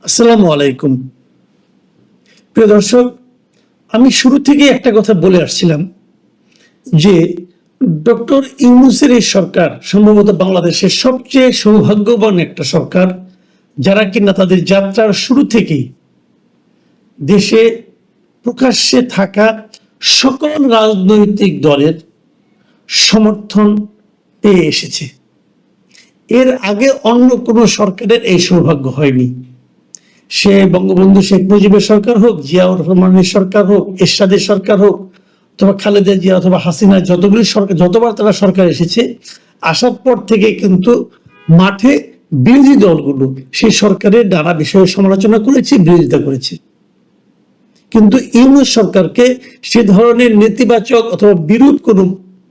আসসালামু আলাইকুম। প্রিয় দর্শক, আমি শুরু থেকে একটা কথা বলে আসছিলাম যে ডক্টর ইউনূসের এই সরকার সম্ভবত বাংলাদেশের সবচেয়ে সৌভাগ্যবান একটা সরকার, যারা কিনা তাদের যাত্রার শুরু থেকেই দেশে প্রকাশ্যে থাকা সকল রাজনৈতিক দলের সমর্থন পেয়ে এসেছে। এর আগে অন্য কোনো সরকারের এই সৌভাগ্য হয়নি। সে বঙ্গবন্ধু শেখ মুজিবের সরকার হোক, জিয়াউর রহমানের সরকার হোক, এরশাদের সরকার হোক, অথবা খালেদা জিয়া অথবা হাসিনা, যতগুলি সরকার, যতবার তারা সরকার এসেছে, আসার পর থেকে কিন্তু মাঠে বিরোধী দলগুলো সেই সরকারের নানা বিষয়ে সমালোচনা করেছে, বিরোধিতা করেছে। কিন্তু ইউনূস সরকারকে সে ধরনের নেতিবাচক অথবা বিরূপ কোনো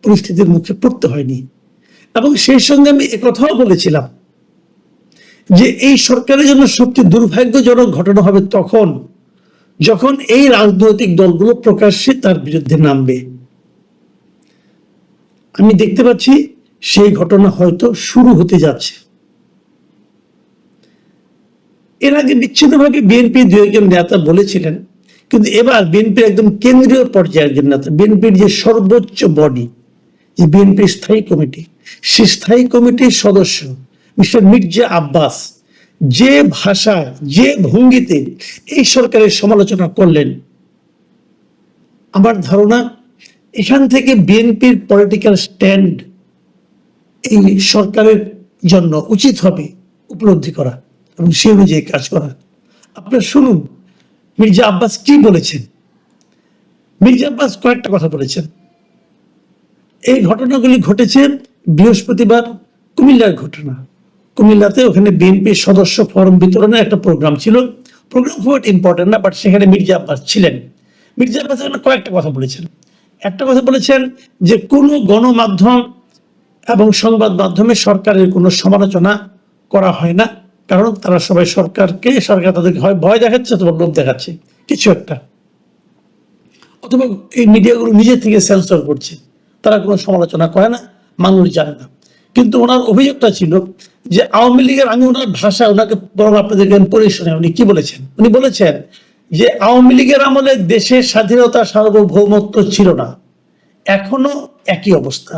পরিস্থিতির মুখে পড়তে হয়নি। এবং সেই সঙ্গে আমি একথাও বলেছিলাম যে এই সরকারের জন্য সবচেয়ে দুর্ভাগ্যজনক ঘটনা হবে তখন যখন এই রাজনৈতিক দলগুলো প্রকাশ্যে তার বিরুদ্ধে নামবে। আমি দেখতে পাচ্ছি সেই ঘটনা হয়তো শুরু হতে যাচ্ছে। এর আগে বিচ্ছিন্নভাবে বিএনপি দু একজন নেতা বলেছিলেন, কিন্তু এবার বিএনপির একদম কেন্দ্রীয় পর্যায়ের একজন নেতা, বিএনপির যে সর্বোচ্চ বডি, যে বিএনপির স্থায়ী কমিটি, সেই স্থায়ী কমিটির সদস্য মিস্টার মির্জা আব্বাস যে ভাষায়, যে ভঙ্গিতে এই সরকারের সমালোচনা করলেন, আমার ধারণা এখান থেকে বিএনপির পলিটিক্যাল স্ট্যান্ড এই সরকারের জন্য উচিত হবে উপলব্ধি করা এবং সে অনুযায়ী কাজ করা। আপনারা শুনুন মির্জা আব্বাস কি বলেছেন। মির্জা আব্বাস কয়েকটা কথা বলেছেন। এই ঘটনাগুলি ঘটেছে বৃহস্পতিবার, কুমিল্লার ঘটনা। কুমিল্লাতে ওখানে বিএনপির সদস্য ফরম বিতরণের একটা প্রোগ্রাম ছিল। প্রোগ্রাম খুব ইম্পর্টেন্ট না, বাট সেখানে মির্জা আব্বাস ছিলেন। মির্জা আব্বাস কয়েকটা কথা বলেছেন। একটা কথা বলেছেন যে কোনো গণমাধ্যম এবং সংবাদ মাধ্যমে সরকারের কোনো সমালোচনা করা হয় না, কারণ তারা সবাই সরকার তাদেরকে হয় ভয় দেখাচ্ছে অথবা লোভ দেখাচ্ছে কিছু একটা, অথবা এই মিডিয়াগুলো নিজে থেকে সেন্সর করছে, তারা কোনো সমালোচনা করে না, মানুষ জানে না। কিন্তু ওনার অভিযোগটা ছিল যে আওয়ামী লীগের, আমি ওনার ভাষা ওনাকে বরং আপনাদেরকে পড়ে শোনাই, উনি কি বলেছেন। উনি বলেছেন যে আওয়ামী লীগের আমলে দেশের স্বাধীনতা সার্বভৌমত্ব ছিল না, এখনো একই অবস্থা।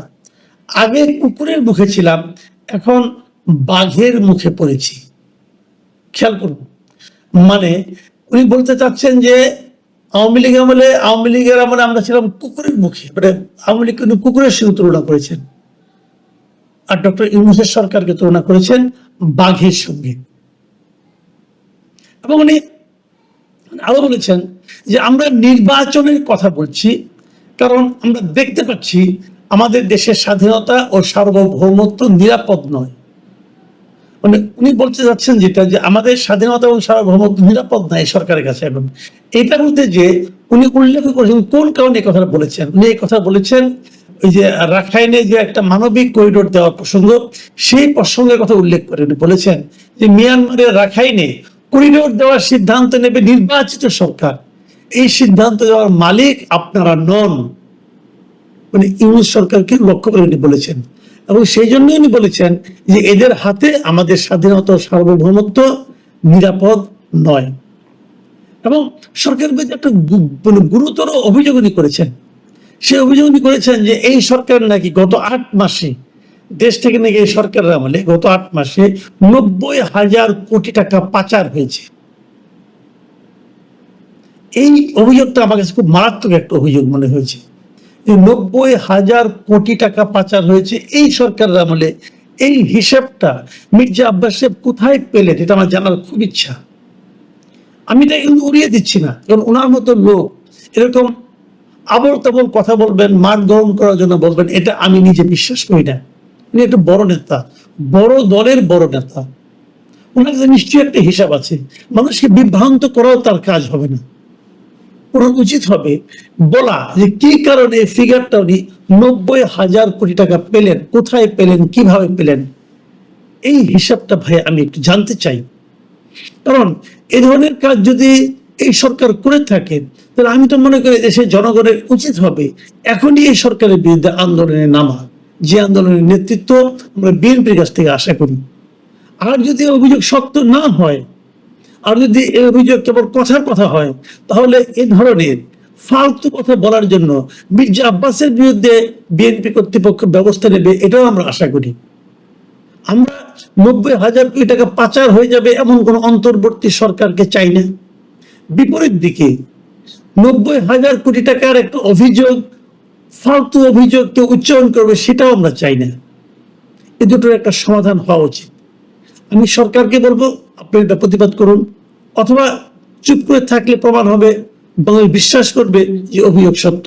আগে কুকুরের মুখে ছিলাম, এখন বাঘের মুখে পড়েছি। খেয়াল করুন, মানে উনি বলতে চাচ্ছেন যে আওয়ামী লীগের আমলে আমরা ছিলাম কুকুরের মুখে, মানে আওয়ামী লীগ কিন্তু কুকুরের সঙ্গে তুলনা করেছেন, আর ডক্টর ইউনূসের সরকারকে তুলনা করেছেন বাঘের সঙ্গে। এবং উনি আরো বলেছেন যে আমরা নির্বাচনের কথা বলছি, কারণ আমরা দেখতে পাচ্ছি আমাদের দেশের স্বাধীনতা ও সার্বভৌমত্ব নিরাপদ নয়। মানে উনি বলতে যাচ্ছেন যেটা, যে আমাদের স্বাধীনতা এবং সার্বভৌমত্ব নিরাপদ নয় সরকারের কাছে। এখন এটা বলতে যে উনি উল্লেখ করেছেন কোন কারণে এই কথাটা বলেছেন। উনি এই কথা বলেছেন ওই যে রাখাইনে যে একটা মানবিক করিডোর দেওয়ার প্রসঙ্গ, সেই প্রসঙ্গের কথা উল্লেখ করে উনি বলেছেন যে মিয়ানমারের রাখাইনে করিডোর দেওয়ার সিদ্ধান্ত নেবে নির্বাচিত সরকার, এই সিদ্ধান্ত দেওয়ার মালিক আপনারা নন। মানে ইউনূস সরকারকে লক্ষ্য করে উনি বলেছেন, এবং সেই জন্যই উনি বলেছেন যে এদের হাতে আমাদের স্বাধীনতা ও সার্বভৌমত্ব নিরাপদ নয়। এবং সরকারের বিরুদ্ধে একটা গুরুতর অভিযোগ উনি করেছেন। সে অভিযোগ উনি করেছেন যে এই সরকার নাকি গত 8 মাসে দেশ থেকে নাকি এই সরকারের আমলে গত 8 মাসে 90,000 কোটি টাকা পাচার হয়েছে। এই অভিযোগটা আমার কাছে খুব মারাত্মক একটা অভিযোগ মনে হয়েছে, যে 90,000 কোটি টাকা পাচার হয়েছে এই সরকারের আমলে। এই হিসাবটা মির্জা আব্বাস সাহেব কোথায় পেলেন, এটা আমার জানার খুব ইচ্ছা। আমি এটা কিন্তু উড়িয়ে দিচ্ছি না, কারণ ওনার মতো লোক এরকম আবল তাবল কথা বলবেন, মাঠ গরম করার জন্য বলবেন, এটা আমি নিজে বিশ্বাস করি না। উনি একটা বড় নেতা, বড় দলের বড় নেতা, ওনার কাছে নিশ্চয়ই একটা হিসাব আছে। মানুষকে বিভ্রান্ত করাও তার কাজ হবে না। ওনার উচিত হবে বলা যে কি কারণে ফিগারটা উনি 90,000 কোটি টাকা পেলেন, কোথায় পেলেন, কিভাবে পেলেন। এই হিসাবটা ভাই আমি একটু জানতে চাই, কারণ এই ধরনের কাজ যদি এই সরকার করে থাকে, তাহলে আমি তো মনে করি দেশের জনগণের উচিত হবে এখনই এই সরকারের বিরুদ্ধে আন্দোলনে নামা, যে আন্দোলনের নেতৃত্ব আমরা বিএনপির কাছ থেকে আশা করি। আর যদি অভিযোগ সত্য না হয়, আর যদি এই অভিযোগ কেবল কথার কথা হয়, তাহলে এ ধরনের ফালতু কথা বলার জন্য মির্জা আব্বাসের বিরুদ্ধে বিএনপি কর্তৃপক্ষ ব্যবস্থা নেবে, এটাও আমরা আশা করি। আমরা 90,000 কোটি টাকা পাচার হয়ে যাবে এমন কোন অন্তর্বর্তী সরকারকে চাই না। বিপরীত দিকে 90,000 কোটি টাকার একটা অভিযোগ, ফালতু অভিযোগ কেউ উচ্চারণ করবে, সেটাও আমরা চাই না। এ দুটোর একটা সমাধান হওয়া উচিত। আমি সরকারকে বলবো, আপনি এটা প্রতিবাদ করুন, অথবা চুপ করে থাকলে প্রমাণ হবে, বাংলাদেশ বিশ্বাস করবে যে অভিযোগ সত্য।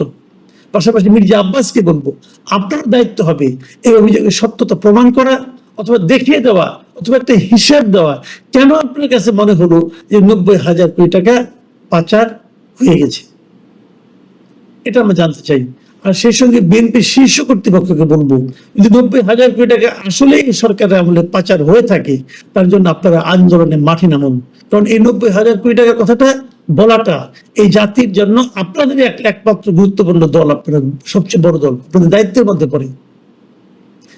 পাশাপাশি মির্জা আব্বাসকে বলবো, আপনার দায়িত্ব হবে এই অভিযোগের সত্যতা প্রমাণ করা, অথবা দেখিয়ে দেওয়া, অথবা একটা হিসাব দেওয়া, কেন আপনার কাছে মনে হলো যে 90,000 কোটি টাকা পাচার হয়ে গেছে, এটা আমরা জানতে চাই। আর সেই সঙ্গে বিএনপির শীর্ষ কর্তৃপক্ষকে বলবো, যদি 90,000 কোটি টাকা আসলে এই সরকারের আমলে পাচার হয়ে থাকে, তার জন্য আপনারা আন্দোলনে মাঠে নামুন। কারণ এই 90,000 কোটি টাকার কথাটা বলাটা এই জাতির জন্য আপনাদের একমাত্র গুরুত্বপূর্ণ দল, আপনারা সবচেয়ে বড় দল, আপনাদের দায়িত্বের মধ্যে পড়ে।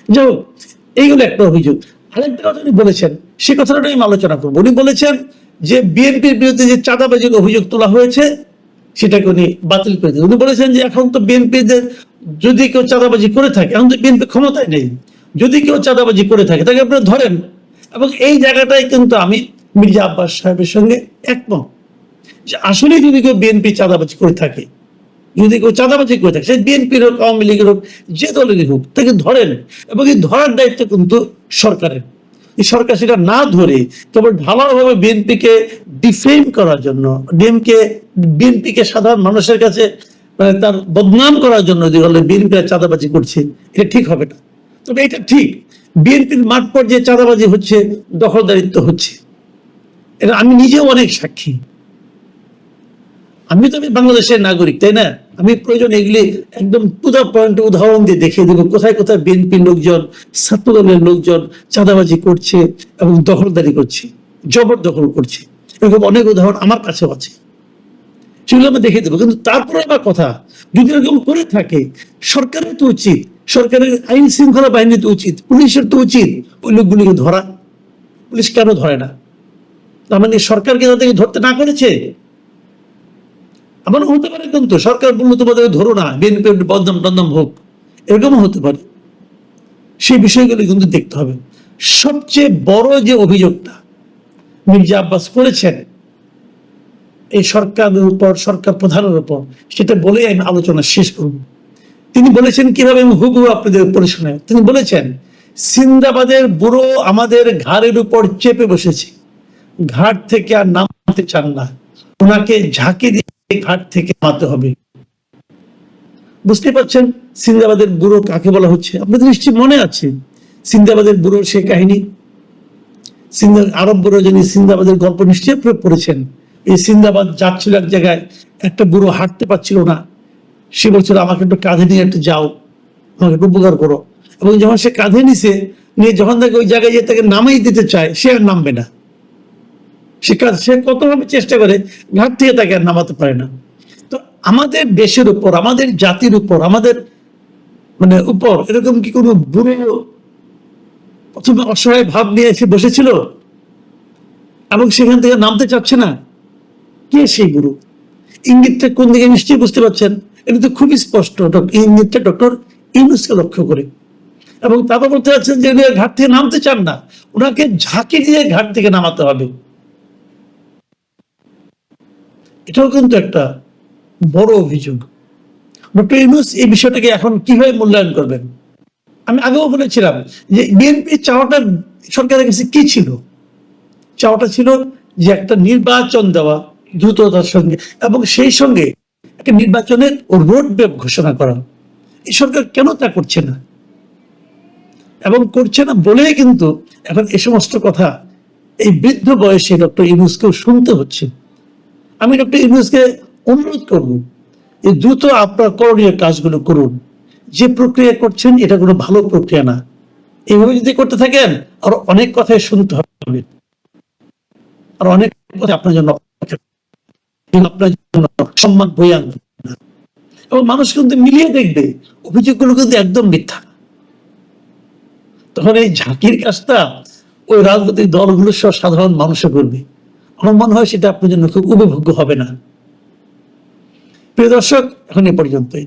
যাই হোক, এইগুলো একটা অভিযোগ। আরেকটা কথা উনি বলেছেন, সে কথাটা আমি আলোচনা করবো। উনি বলেছেন যে বিএনপির বিরুদ্ধে যে চাঁদাবাজির অভিযোগ তোলা হয়েছে সেটাকে উনি বাতিল করে দিলেন। উনি বলেছেন যে এখন তো বিএনপিদের যদি কেউ চাঁদাবাজি করে থাকে, এখন তো বিএনপি ক্ষমতায় নেই, যদি কেউ চাঁদাবাজি করে থাকে তাকে আপনারা ধরেন। এবং এই জায়গাটাই কিন্তু আমি মির্জা আব্বাস সাহেবের সঙ্গে একমত, যে আসলে যদি কেউ বিএনপি চাঁদাবাজি করে থাকে, যদি কেউ চাঁদাবাজি করে থাকে, সে বিএনপির হোক, আওয়ামী লীগের হোক, যে দলেরই হোক, তাকে ধরেন। এবং এই ধরার দায়িত্ব কিন্তু সরকারের। এই সরকার সেটা না ধরে কেবল ঢালাওভাবে বিএনপিকে ডিফেম করার জন্য, বিএনপিকে সাধারণ মানুষের কাছে মানে তার বদনাম করার জন্য যে বলে বিএনপি চাঁদাবাজি করছে, এটা ঠিক হবে না। তবে এটা ঠিক, বিএনপির মাঠ পর্যায়ে চাঁদাবাজি হচ্ছে, দখলদারিত্ব হচ্ছে, এটা আমি নিজেও অনেক সাক্ষী। আমি তো বাংলাদেশের নাগরিক, তাই না? আমি প্রয়োজন এগুলি একদম টু দা পয়েন্ট উদাহরণ দিয়ে দেখিয়ে দেবো কোথায় কোথায় বিএনপির লোকজন, ছাত্র দলের লোকজন চাঁদাবাজি করছে এবং দখলদারি করছে, জবরদখল করছে। এরকম অনেক উদাহরণ আমার কাছেও আছে, সেগুলো আমি দেখিয়ে দেবো। কিন্তু তারপরে আবার কথা, যদি এরকম করে থাকে, সরকারের তো উচিত, সরকারের আইন শৃঙ্খলা বাহিনী তো উচিত, পুলিশের তো উচিত ওই লোকগুলিকে ধরা। পুলিশ কেন ধরে না? তার মানে সরকারকে তাদেরকে ধরতে না করেছে? এমন হতে পারে কিন্তু সরকার বললো তোমাদের ধরো না, বিএনপি বদনাম টদনাম হোক, এরকমও হতে পারে। সেই বিষয়গুলো কিন্তু দেখতে হবে। সবচেয়ে বড় যে অভিযোগটা মির্জা আব্বাস করেছেন এই সরকারের উপর, সরকার প্রধানের উপর, সেটা বলেই আমি আলোচনা শেষ করব। তিনি বলেছেন কিভাবে, আমি হুবহু আপনাদের পড়ে শোনাই। তিনি বলেছেন, সিন্দাবাদের বুড়ো আমাদের ঘাড়ের উপর চেপে বসেছে, ঘাট থেকে আর নামতে চান না, ওনাকে ঝাঁকি দিয়ে ঘাট থেকে নামাতে হবে। বুঝতে পারছেন সিন্দাবাদের বুড়ো কাকে বলা হচ্ছে? আপনাদের নিশ্চয়ই মনে আছে সিন্দাবাদের বুড়োর সে কাহিনী। আরব বুড়ো যিনি সিন্দাবাদের গল্প নিশ্চয়ই পড়েছেন। এই সিন্দাবাদ যাচ্ছিল এক জায়গায়, একটা বুড়ো হাঁটতে পারছিল না, সে বলছিল আমাকে একটু কাঁধে নিয়ে একটু যাও, আমাকে একটু উপকার করো। এবং যখন সে কাঁধে নিয়ে যখন তাকে ওই জায়গায় তাকে নামাই দিতে চায়, সে আর নামবে না। সে কতভাবে চেষ্টা করে, ঘাট থেকে তাকে আর নামাতে পারে না। তো আমাদের দেশের উপর, আমাদের জাতির উপর, আমাদের মানে উপর এরকম কি কোনো বুড়ো প্রথমে অসহায় ভাব নিয়ে এসে বসেছিল এবং সেখান থেকে নামতে চাচ্ছে না? কে সেই বুড়ো? ইঙ্গিতটা কোন দিকে নিশ্চয়ই বুঝতে পারছেন। এটা তো খুবই স্পষ্ট, ইঙ্গিতটা ডক্টর ইউনূসকে লক্ষ্য করে। এবং তারপর বলতে চাচ্ছেন যে ঘাট থেকে নামতে চান না, ওনাকে ঝাঁকি দিয়ে ঘাট থেকে নামাতে হবে। এটাও কিন্তু একটা বড় অভিযোগ। ডক্টর ইউনূস এই বিষয়টাকে এখন কিভাবে মূল্যায়ন করবেন? আমি আগেও বলেছিলাম যে বিএনপির চাওয়াটা সরকারের কাছে কি ছিল? চাওয়াটা ছিল যে একটা নির্বাচন দেওয়া দ্রুততার সঙ্গে, এবং সেই সঙ্গে একটা নির্বাচনের রোড ম্যাপ ঘোষণা করা। এই সরকার কেন তা করছে না? এবং করছে না বলেই কিন্তু এখন এ সমস্ত কথা এই বৃদ্ধ বয়সে ডক্টর ইউনূসকেও শুনতে হচ্ছে। আমি ডক্টর ইউনূসকে অনুরোধ করব যে দ্রুত আপনার করণীয় কাজগুলো করুন। যে প্রক্রিয়া করছেন এটা কোনো ভালো প্রক্রিয়া না। এইভাবে যদি করতে থাকেন আরো অনেক কথাই শুনতে হবে, আর অনেক কথা আপনার জন্য সম্মান বয়ে আনবে না। এবং মানুষ কিন্তু মিলিয়ে দেখবে অভিযোগগুলো কিন্তু একদম মিথ্যা। তখন এই ঝাঁকির কাজটা ওই রাজনৈতিক দলগুলো সহ সাধারণ মানুষে করবে। আমার মনে হয় সেটা আপনার জন্য খুব উপভোগ্য হবে না। প্রিয় দর্শক, এখন এ পর্যন্তই।